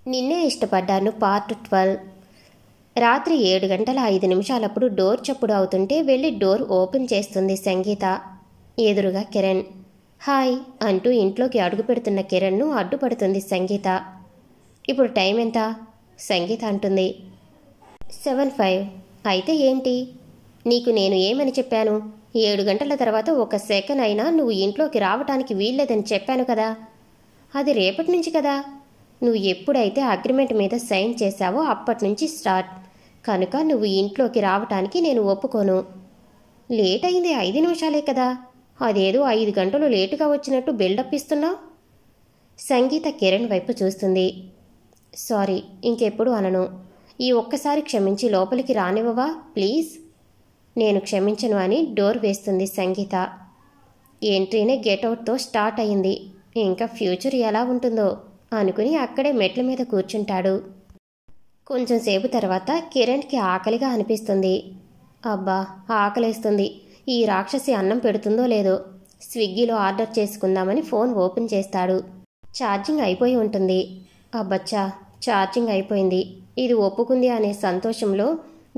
నిన్నే ఇష్టపడ్డాను పార్ట్ 12. రాత్రి 7:05 డోర్ చప్పుడు అవుతుంటే వెళ్ళి డోర్ ఓపెన్ చేస్తుంది సంగీత. ఎదురుగా కిరణ్. హాయ్ అంటూ ఇంట్లోకి అడుగు పెడుతున్న కిరణ్ను అడ్డుపడుతుంది సంగీత. ఇప్పుడు టైం ఎంత? సంగీత అంటుంది. 7:05. అయితే ఏంటి? నీకు నేను ఏమని చెప్పాను? 7 గంటల తర్వాత 1 సెకండ్ అయినా నువ్వు ఇంట్లోకి రావటానికి వీల్లేదని చెప్పాను కదా. అది రేపటి నుంచి కదా. నువ్వు ఎప్పుడైతే అగ్రిమెంట్ మీద సైన్ చేశావో అప్పటి నుంచి స్టార్ట్. కనుక నువ్వు ఇంట్లోకి రావటానికి నేను ఒప్పుకోను. లేట్ అయింది 5 నిమిషాలే కదా. అదేదో 5 గంటలు లేటుగా వచ్చినట్టు బిల్డప్ ఇస్తున్నావు. సంగీత కిరణ్ వైపు చూస్తుంది. సారీ, ఇంకెప్పుడు అనను. ఈ ఒక్కసారి క్షమించి లోపలికి రానివ్వవా ప్లీజ్? నేను క్షమించను అని డోర్ వేస్తుంది సంగీత. ఎంట్రీనే గెట్అవుట్తో స్టార్ట్ అయింది. ఇంకా ఫ్యూచర్ ఎలా ఉంటుందో అనుకుని అక్కడే మెట్ల మీద కూర్చుంటాడు. కొంచెం సేపు తర్వాత కిరణ్కి ఆకలిగా అనిపిస్తుంది. అబ్బా ఆకలేస్తుంది. ఈ రాక్షసి అన్నం పెడుతుందో లేదో. స్విగ్గీలో ఆర్డర్ చేసుకుందామని ఫోన్ ఓపెన్ చేస్తాడు. ఛార్జింగ్ అయిపోయి ఉంటుంది. అబ్బచ్చా ఛార్జింగ్ అయిపోయింది. ఇది ఒప్పుకుంది అనే సంతోషంలో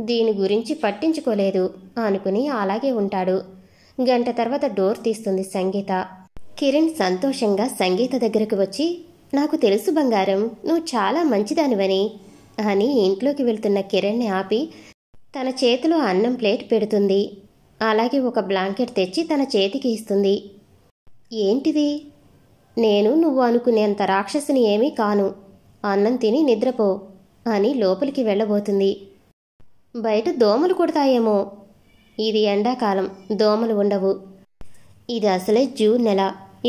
దీని గురించి పట్టించుకోలేదు అనుకుని అలాగే ఉంటాడు. గంట తర్వాత డోర్ తీస్తుంది సంగీత. కిరణ్ సంతోషంగా సంగీత దగ్గరకు వచ్చి, నాకు తెలుసు బంగారం, నువ్వు చాలా మంచిదానివని అని ఇంట్లోకి వెళ్తున్న కిరణ్ని ఆపి తన చేతిలో అన్నం ప్లేట్ పెడుతుంది. అలాగే ఒక బ్లాంకెట్ తెచ్చి తన చేతికి ఇస్తుంది. ఏంటిది? నేను నువ్వు అనుకునేంత రాక్షసిని ఏమీ కాను. అన్నం తిని నిద్రపో అని లోపలికి వెళ్ళబోతుంది. బయట దోమలు కుడతాయేమో. ఇది ఎండాకాలం, దోమలు ఉండవు. ఇది అసలే జూన్ నెల.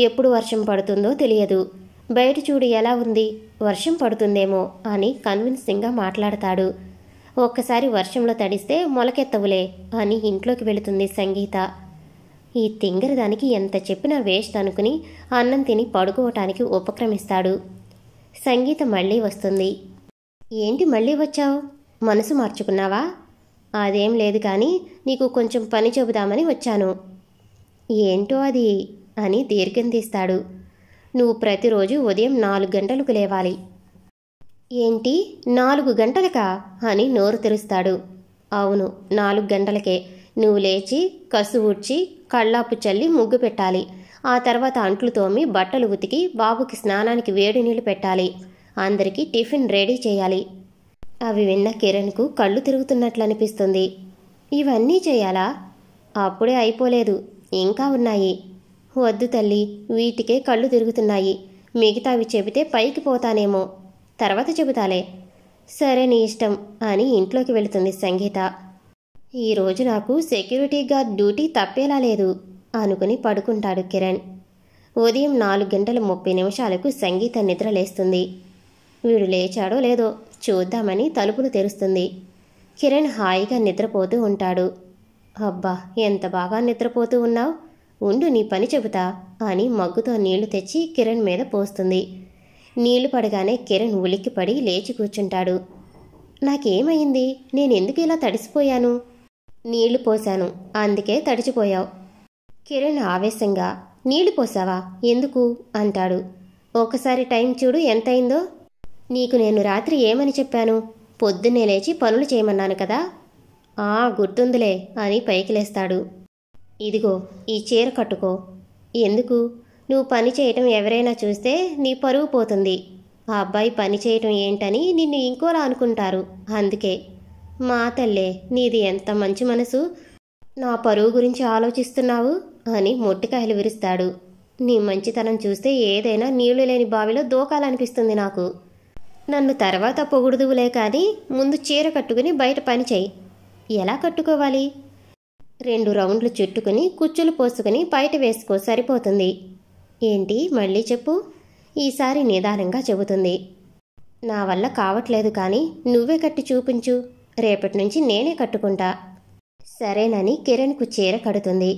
ఎప్పుడు వర్షం పడుతుందో తెలియదు. బయట చూడు ఎలా ఉంది, వర్షం పడుతుందేమో అని కన్విన్సింగ్గా మాట్లాడతాడు. ఒక్కసారి వర్షంలో తడిస్తే మొలకెత్తవులే అని ఇంట్లోకి వెళుతుంది సంగీత. ఈ తింగర దానికి ఎంత చెప్పినా వేస్ట్ అనుకుని అన్నం తిని పడుకోవటానికి ఉపక్రమిస్తాడు. సంగీత మళ్ళీ వస్తుంది. ఏంటి మళ్ళీ వచ్చావు? మనసు మార్చుకున్నావా? అదేం లేదు కానీ నీకు కొంచెం పని చెబుదామని వచ్చాను. ఏంటో అది అని దీర్ఘం తీస్తాడు. నువ్వు ప్రతిరోజు ఉదయం 4 గంటలకు లేవాలి. ఏంటి 4 గంటలకా అని నోరు తెరుస్తాడు. అవును 4 గంటలకే. నువ్వు లేచి కసు ఊడ్చి కళ్ళాపు చల్లి ముగ్గు పెట్టాలి. ఆ తర్వాత అంట్లు తోమి బట్టలు ఉతికి బాబుకి స్నానానికి వేడి నీళ్లు పెట్టాలి. అందరికీ టిఫిన్ రెడీ చేయాలి. అవి విన్న కిరణ్కు కళ్ళు తిరుగుతున్నట్లు అనిపిస్తుంది. ఇవన్నీ చేయాలా? అప్పుడే అయిపోలేదు, ఇంకా ఉన్నాయి. వద్దు తల్లి, వీటికే కళ్ళు తిరుగుతున్నాయి. మిగతావి చెబితే పైకి పోతానేమో, తర్వాత చెబుతాలే. సరే నీ ఇష్టం అని ఇంట్లోకి వెళుతుంది సంగీత. ఈరోజు నాకు సెక్యూరిటీ గార్డ్ డ్యూటీ తప్పేలా లేదు అనుకుని పడుకుంటాడు కిరణ్. ఉదయం 4:30 సంగీత నిద్రలేస్తుంది. వీడు లేచాడో లేదో చూద్దామని తలుపులు తెరుస్తుంది. కిరణ్ హాయిగా నిద్రపోతూ ఉంటాడు. అబ్బా ఎంత బాగా నిద్రపోతూ ఉన్నావు, ఉండు నీ పని చెబుతా అని మగ్గుతో నీళ్లు తెచ్చి కిరణ్ మీద పోస్తుంది. నీళ్లు పడగానే కిరణ్ ఉలిక్కిపడి లేచి కూర్చుంటాడు. నాకేమైంది? నేనెందుకు ఇలా తడిసిపోయాను? నీళ్లు పోశాను, అందుకే తడిచిపోయావు. కిరణ్ ఆవేశంగా, నీళ్లు పోసావా? ఎందుకు అంటాడు. ఒకసారి టైం చూడు ఎంతయిందో. నీకు నేను రాత్రి ఏమని చెప్పాను? పొద్దున్నే లేచి పనులు చేయమన్నాను కదా. గుర్తుందిలే అని పైకి లేస్తాడు. ఇదిగో ఈ చీర కట్టుకో. ఎందుకు? నువ్వు పని చేయటం ఎవరైనా చూస్తే నీ పరువు పోతుంది. ఆ అబ్బాయి పని చేయటం ఏంటని నిన్ను ఇంకోలా అనుకుంటారు, అందుకే. మా తల్లే, నీది ఎంత మంచి మనసు. నా పరువు గురించి ఆలోచిస్తున్నావు అని మొట్టికాయలు విరుస్తాడు. నీ మంచితనం చూస్తే ఏదైనా నీళ్లు లేని బావిలో దూకాలనిపిస్తుంది నాకు. నన్ను తర్వాత పొగుడుదువులే కానీ ముందు చీర కట్టుకుని బయట పని చేయి. ఎలా కట్టుకోవాలి? 2 రౌండ్లు చుట్టుకుని కుచ్చులు పోసుకుని బయట వేసుకో, సరిపోతుంది. ఏంటి మళ్ళీ చెప్పు. ఈసారి నిదానంగా చెబుతుంది. నా వల్ల కావట్లేదు కానీ నువ్వే కట్టి చూపించు. రేపటి నుంచి నేనే కట్టుకుంటా. సరేనని కిరణ్కు చీర కడుతుంది.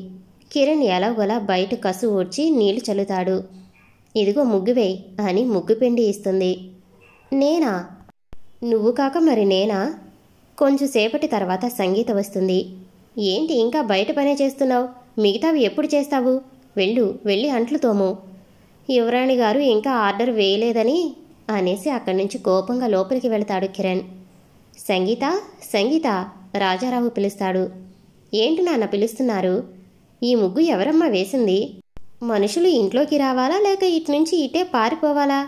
కిరణ్ ఎలాగోలా బయట కసు ఊడ్చి నీళ్లు చల్లుతాడు. ఇదిగో ముగ్గువేయి అని ముగ్గు పిండి ఇస్తుంది. నేనా? నువ్వు కాక మరి నేనా? కొంచెం సేపటి తర్వాత సంగీత వస్తుంది. ఏంటి ఇంకా బయట పనే చేస్తున్నావు? మిగతావి ఎప్పుడు చేస్తావు? వెళ్ళి అంట్లు తోము. యువరాణి గారు ఇంకా ఆర్డర్ వేయలేదని అనేసి అక్కడి నుంచి కోపంగా లోపలికి వెళతాడు కిరణ్. సంగీత, సంగీత, రాజారావు పిలుస్తాడు. ఏంటి నాన్న పిలుస్తున్నారు? ఈ ముగ్గు ఎవరమ్మా వేసింది? మనుషులు ఇంట్లోకి రావాలా లేక ఇటునుంచి ఇటే పారిపోవాలా?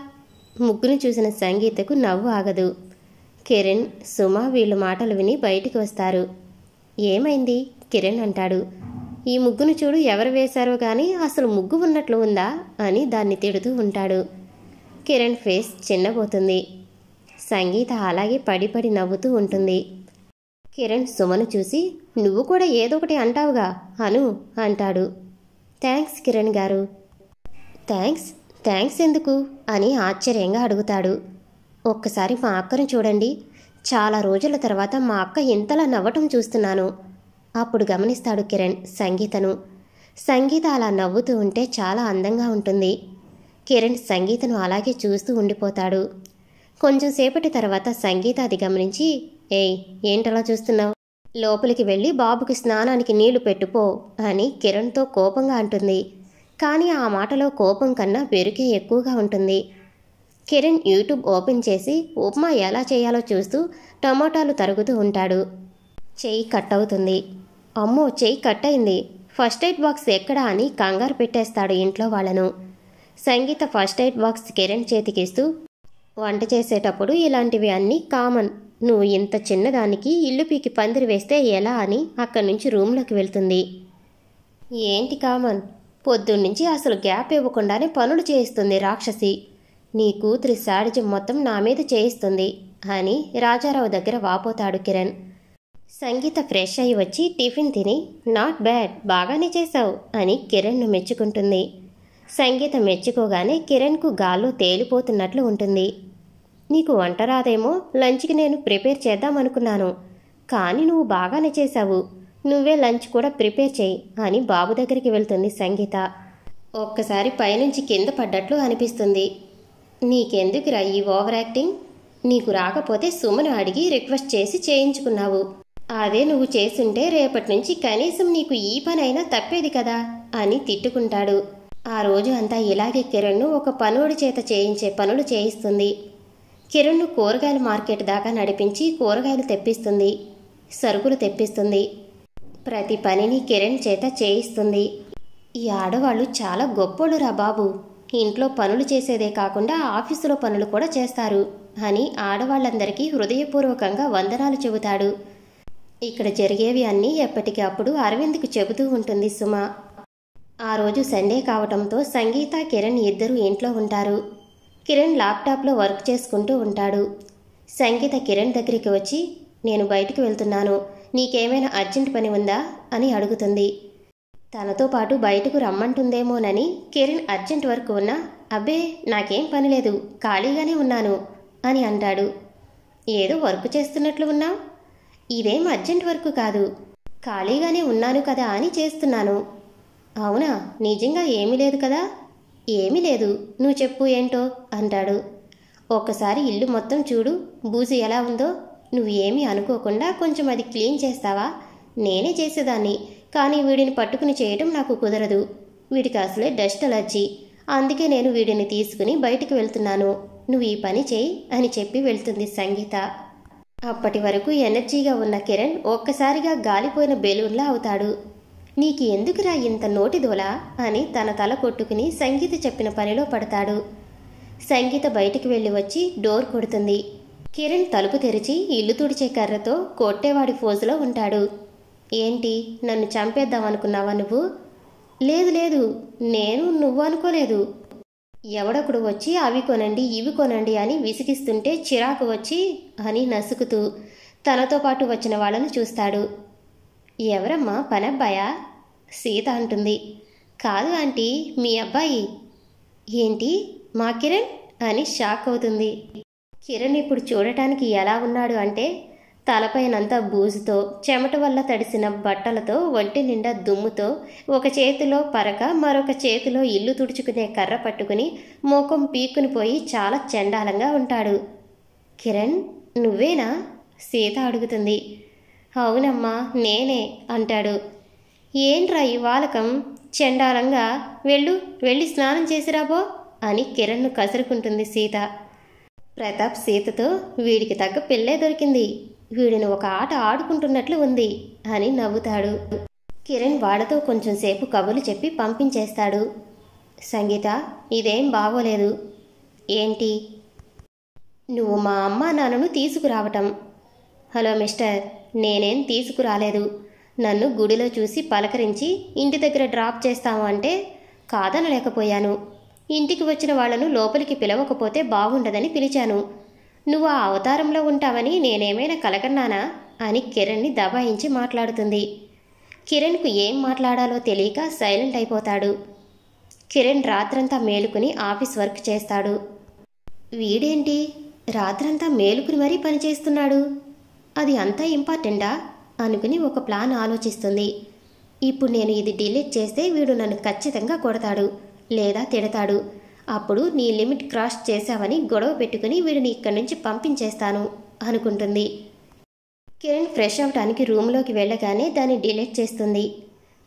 ముగ్గును చూసిన సంగీతకు నవ్వు ఆగదు. కిరణ్, సుమ వీళ్ళు మాటలు విని బయటికి వస్తారు. ఏమైంది? కిరణ్ అంటాడు. ఈ ముగ్గును చూడు ఎవరు వేశారో కానీ అసలు ముగ్గు ఉన్నట్లు ఉందా అని దాన్ని తిడుతూ ఉంటాడు. కిరణ్ ఫేస్ చిన్నబోతుంది. సంగీత అలాగే పడి పడి నవ్వుతూ ఉంటుంది. కిరణ్ సుమను చూసి, నువ్వు కూడా ఏదో ఒకటి అంటావుగా అను అంటాడు. థ్యాంక్స్ కిరణ్ గారు. థ్యాంక్స్ ఎందుకు అని ఆశ్చర్యంగా అడుగుతాడు. ఒక్కసారి మా అక్కను చూడండి. చాలా రోజుల తర్వాత మా అక్క ఇంతలా నవ్వటం చూస్తున్నాను. అప్పుడు గమనిస్తాడు కిరణ్ సంగీతను. సంగీత అలా నవ్వుతూ ఉంటే చాలా అందంగా ఉంటుంది. కిరణ్ సంగీతను అలాగే చూస్తూ ఉండిపోతాడు. కొంచెం సేపటి తర్వాత సంగీత అది గమనించి, ఏయ్ ఏంటలా చూస్తున్నావు? లోపలికి వెళ్ళి బాబుకి స్నానానికి నీళ్లు పెట్టుపో అని కిరణ్తో కోపంగా అంటుంది. కానీ ఆ మాటలో కోపం కన్నా బెరుకే ఎక్కువగా ఉంటుంది. కిరణ్ యూట్యూబ్ ఓపెన్ చేసి ఉప్మా ఎలా చేయాలో చూస్తూ టమోటాలు తరుగుతూ ఉంటాడు. చెయ్యి కట్ అవుతుంది. అమ్మో చెయ్యి కట్ అయింది, ఫస్ట్ ఎయిడ్ బాక్స్ ఎక్కడా అని కంగారు పెట్టేస్తాడు ఇంట్లో వాళ్ళను. సంగీత ఫస్ట్ ఎయిడ్ బాక్స్ కిరణ్ చేతికిస్తూ, వంట చేసేటప్పుడు ఇలాంటివి అన్నీ కామన్. నువ్వు ఇంత చిన్నదానికి ఇల్లు పీకి పందిరి వేస్తే ఎలా అని అక్కడి నుంచి రూమ్లోకి వెళ్తుంది. ఏంటి కామన్? పొద్దున్నుంచి అసలు గ్యాప్ ఇవ్వకుండానే పనులు చేయిస్తుంది రాక్షసి. నీ కూతురి శాడిజం మొత్తం నా మీద చేయిస్తుంది అని రాజారావు దగ్గర వాపోతాడు కిరణ్. సంగీత ఫ్రెష్ అయి వచ్చి టిఫిన్ తిని, నాట్ బ్యాడ్, బాగానే చేశావు అని కిరణ్ను మెచ్చుకుంటుంది. సంగీత మెచ్చుకోగానే కిరణ్కు గాల్లో తేలిపోతున్నట్లు ఉంటుంది. నీకు వంట రాదేమో, లంచ్కి నేను ప్రిపేర్ చేద్దామనుకున్నాను, కానీ నువ్వు బాగానే చేశావు, నువ్వే లంచ్ కూడా ప్రిపేర్ చేయి అని బాబు దగ్గరికి వెళ్తుంది సంగీత. ఒక్కసారి పైనుంచి కింద పడ్డట్లు అనిపిస్తుంది. నీకెందుకురా ఈ ఓవర్ యాక్టింగ్? నీకు రాకపోతే సుమను అడిగి రిక్వెస్ట్ చేసి చేయించుకున్నావు. అదే నువ్వు చేసుంటే రేపటి నుంచి కనీసం నీకు ఈ పనైనా తప్పేది కదా అని తిట్టుకుంటాడు. ఆ రోజు అంతా ఇలాగే కిరణ్ను ఒక పనోడి చేత చేయించే పనులు చేయిస్తుంది. కిరణ్ను కూరగాయల మార్కెట్ దాకా నడిపించి కూరగాయలు తెప్పిస్తుంది, సరుకులు తెప్పిస్తుంది. ప్రతి పనిని కిరణ్ చేత చేయిస్తుంది. ఈ ఆడవాళ్ళు చాలా గొప్పోళ్ళురా బాబు. ఇంట్లో పనులు చేసేదే కాకుండా ఆఫీసులో పనులు కూడా చేస్తారు అని ఆడవాళ్ళందరికీ హృదయపూర్వకంగా వందనాలు చెబుతాడు. ఇక్కడ జరిగేవి అన్నీ ఎప్పటికప్పుడు అరవింద్కు చెబుతూ ఉంటుంది సుమ. ఆ రోజు సండే కావటంతో సంగీత, కిరణ్ ఇద్దరూ ఇంట్లో ఉంటారు. కిరణ్ ల్యాప్టాప్లో వర్క్ చేసుకుంటూ ఉంటాడు. సంగీత కిరణ్ దగ్గరికి వచ్చి, నేను బయటికి వెళ్తున్నాను, నీకేమైనా అర్జెంట్ పని ఉందా అని అడుగుతుంది. తనతో పాటు బయటకు రమ్మంటుందేమోనని కిరణ్ అర్జెంట్ వర్క్ ఉన్నా, అబ్బే నాకేం పని లేదు, ఖాళీగానే ఉన్నాను అని అంటాడు. ఏదో వర్క్ చేస్తున్నట్లు ఉన్నావు? ఇదేం అర్జెంట్ వర్క్ కాదు, ఖాళీగానే ఉన్నాను కదా అని చేస్తున్నాను. అవునా, నిజంగా ఏమీ లేదు కదా? ఏమీ లేదు, నువ్వు చెప్పు ఏంటో అంటాడు. ఒక్కసారి ఇల్లు మొత్తం చూడు, బూజు ఎలా ఉందో. నువ్వు ఏమీ అనుకోకుండా కొంచెం అది క్లీన్ చేస్తావా? నేనే చేసేదాన్ని, కానీ వీడిని పట్టుకుని చేయటం నాకు కుదరదు. వీడికి అసలే డస్ట్ అలర్జీ, అందుకే నేను వీడిని తీసుకుని బయటికి వెళ్తున్నాను, నువ్వు ఈ పని చేయి అని చెప్పి వెళ్తుంది సంగీత. అప్పటి వరకు ఎనర్జీగా ఉన్న కిరణ్ ఒక్కసారిగా గాలిపోయిన బెలూన్లా అవుతాడు. నీకు ఎందుకురా ఇంత నోటిదోలా అని తన తల కొట్టుకుని సంగీత చెప్పిన పనిలో పడతాడు. సంగీత బయటికి వెళ్ళి వచ్చి డోర్ కొడుతుంది. కిరణ్ తలుపు తెరిచి ఇల్లు తుడిచే కర్రతో కొట్టేవాడి ఫోజులో ఉంటాడు. ఏంటి, నన్ను చంపేద్దామనుకున్నావా నువ్వు? లేదు లేదు, నేను నువ్వు అనుకోలేదు. ఎవడొకడు వచ్చి అవి కొనండి ఇవి కొనండి అని విసిగిస్తుంటే చిరాకు వచ్చి అని నసుకుతూ తనతో పాటు వచ్చిన వాళ్ళను చూస్తాడు. ఎవరమ్మా, పనబ్బాయా? సీత అంటుంది. కాదు ఆంటీ, మీ అబ్బాయి. ఏంటి, మా కిరణ్ అని షాక్ అవుతుంది. కిరణ్ ఇప్పుడు చూడటానికి ఎలా ఉన్నాడు అంటే, తలపైనంతా బూజుతో, చెమట వల్ల తడిసిన బట్టలతో, ఒంటి నిండా దుమ్ముతో, ఒక చేతిలో పరక మరొక చేతిలో ఇల్లు తుడుచుకునే కర్ర పట్టుకుని మోకం పీక్కుని పోయి చాలా చండాలంగా ఉంటాడు. కిరణ్, నువ్వేనా? సీత అడుగుతుంది. అవునమ్మా నేనే అంటాడు. ఏంట్రా ఈ వాలకం, చండాలంగా, వెళ్ళి స్నానం చేసిరాబో అని కిరణ్ను కసురుకుంటుంది సీత. ప్రతాప్ సీతతో వీడికి తగ్గ పిల్లే దొరికింది, వీడిని ఒక ఆట ఆడుకుంటున్నట్లు ఉంది అని నవ్వుతాడు. కిరణ్ వాళ్లతో కొంచెం సేపు కబుర్లు చెప్పి పంపించేస్తాడు. సంగీత, ఇదేం బాగోలేదు. ఏంటి? నువ్వు మా అమ్మ నాన్నను తీసుకురావటం. హలో మిస్టర్, నేనేం తీసుకురాలేదు. నన్ను గుడిలో చూసి పలకరించి ఇంటి దగ్గర డ్రాప్ చేస్తాము అంటే కాదనలేకపోయాను. ఇంటికి వచ్చిన వాళ్లను లోపలికి పిలవకపోతే బాగుండదని పిలిచాను. నువ్వు ఆ అవతారంలో ఉంటావని నేనేమైనా కలకన్నానా అని కిరణ్ని దబాయించి మాట్లాడుతుంది. కిరణ్కు ఏం మాట్లాడాలో తెలియక సైలెంట్ అయిపోతాడు. కిరణ్ రాత్రంతా మేలుకుని ఆఫీస్ వర్క్ చేస్తాడు. వీడేంటి రాత్రంతా మేలుకుని మరీ పనిచేస్తున్నాడు? అది అంతా ఇంపార్టెంటా అనుకుని ఒక ప్లాన్ ఆలోచిస్తుంది. ఇప్పుడు నేను ఇది డిలీట్ చేస్తే వీడు నన్ను ఖచ్చితంగా కొడతాడు లేదా తిడతాడు. అప్పుడు నీ లిమిట్ క్రాస్ చేశావని గొడవ పెట్టుకుని వీడిని ఇక్కడి నుంచి పంపించేస్తాను అనుకుంటుంది. కిరణ్ ఫ్రెష్ అవటానికి రూమ్లోకి వెళ్ళగానే దాన్ని డిలీట్ చేస్తుంది.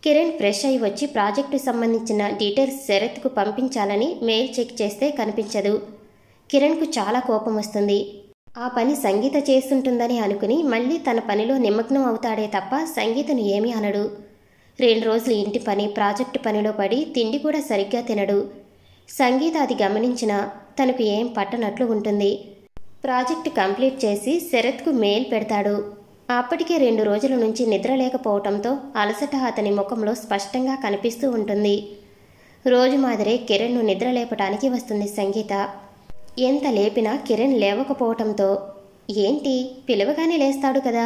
కిరణ్ ఫ్రెష్ అయి వచ్చి ప్రాజెక్టుకు సంబంధించిన డీటెయిల్స్ శరత్కు పంపించాలని మెయిల్ చెక్ చేస్తే కనిపించదు. కిరణ్కు చాలా కోపం వస్తుంది. ఆ పని సంగీత చేస్తుంటుందని అనుకుని మళ్ళీ తన పనిలో నిమగ్నం అవుతాడే తప్ప సంగీతను ఏమీ అనడు. 2 రోజులు ఇంటి పని ప్రాజెక్టు పనిలో పడి తిండి కూడా సరిగ్గా తినడు. సంగీత అది గమనించినా తనకు ఏం పట్టనట్లు ఉంటుంది. ప్రాజెక్టు కంప్లీట్ చేసి శరత్కు మెయిల్ పెడతాడు. అప్పటికే 2 రోజుల నుంచి నిద్ర లేకపోవటంతో అలసట అతని ముఖంలో స్పష్టంగా కనిపిస్తూ ఉంటుంది. రోజు మాదిరే కిరణ్ను నిద్ర లేపటానికి వస్తుంది సంగీత. ఎంత లేపినా కిరణ్ లేవకపోవటంతో ఏంటి పిలవగానే లేస్తాడు కదా,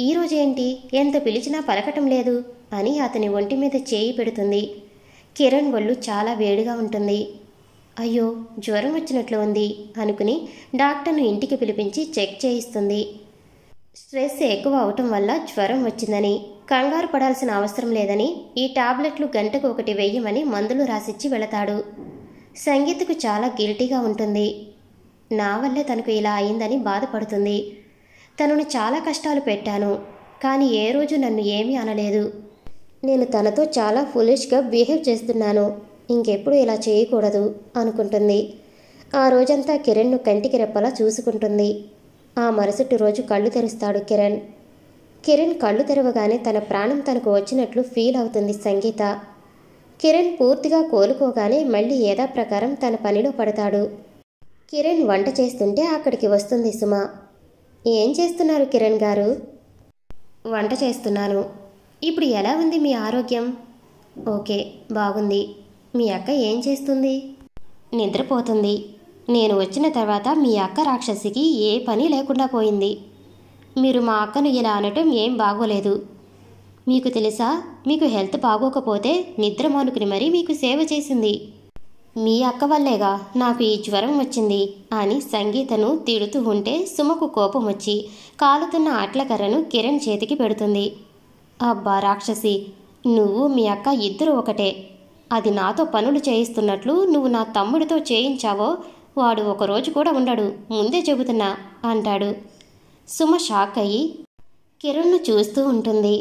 ఈరోజేంటి ఎంత పిలిచినా పలకటం లేదు అని అతని ఒంటి మీద చేయి పెడుతుంది. కిరణ్ ఒళ్ళు చాలా వేడిగా ఉంటుంది. అయ్యో జ్వరం వచ్చినట్లు ఉంది అనుకుని డాక్టర్ను ఇంటికి పిలిపించి చెక్ చేయిస్తుంది. స్ట్రెస్ ఎక్కువ అవటం వల్ల జ్వరం వచ్చిందని, కంగారు పడాల్సిన అవసరం లేదని, ఈ టాబ్లెట్లు గంటకు 1 వెయ్యమని మందులు రాసిచ్చి వెళతాడు. సంగీతకు చాలా గిల్టీగా ఉంటుంది. నా వల్లే తనకు ఇలా అయిందని బాధపడుతుంది. తనను చాలా కష్టాలు పెట్టాను, కానీ ఏ రోజు నన్ను ఏమీ అనలేదు. నేను తనతో చాలా ఫులిష్గా బిహేవ్ చేస్తున్నాను, ఇంకెప్పుడు ఇలా చేయకూడదు అనుకుంటుంది. ఆ రోజంతా కిరణ్ను కంటికి రెప్పలా చూసుకుంటుంది. ఆ మరుసటి రోజు కళ్ళు తెరుస్తాడు కిరణ్. కిరణ్ కళ్ళు తెరవగానే తన ప్రాణం తనకు వచ్చినట్లు ఫీల్ అవుతుంది సంగీత. కిరణ్ పూర్తిగా కోలుకోగానే మళ్ళీ యథాప్రకారం తన పనిలో పడతాడు. కిరణ్ వంట చేస్తుంటే అక్కడికి వస్తుంది సుమ. ఏం చేస్తున్నారు కిరణ్ గారు? వంట చేస్తున్నాను. ఇప్పుడు ఎలా ఉంది మీ ఆరోగ్యం? ఓకే, బాగుంది. మీ అక్క ఏం చేస్తుంది? నిద్రపోతుంది. నేను వచ్చిన తర్వాత మీ అక్క రాక్షసికి ఏ పని లేకుండా పోయింది. మీరు మా అక్కను ఇలా అనటం ఏం బాగోలేదు. మీకు తెలుసా, మీకు హెల్త్ బాగోకపోతే నిద్ర మానుకుని మరీ మీకు సేవ చేసింది. మీ అక్క వల్లేగా నాకు ఈ జ్వరం వచ్చింది అని సంగీతను తిడుతూ ఉంటే సుమకు కోపం వచ్చి కాలుతున్న అట్లకర్రను కిరణ్ చేతికి పెడుతుంది. అబ్బా రాక్షసి, నువ్వు మీ అక్క ఇద్దరు ఒకటే. అది నాతో పనులు చేయిస్తున్నట్లు నువ్వు నా తమ్ముడితో చేయించావో వాడు ఒకరోజు కూడా ఉండడు, ముందే చెబుతున్నా అంటాడు. సుమ షాక్ అయ్యి కిరణ్ను చూస్తూ ఉంటుంది.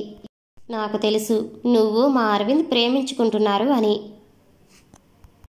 నాకు తెలుసు నువ్వు మా అరవింద్ ప్రేమించుకుంటున్నారు అని.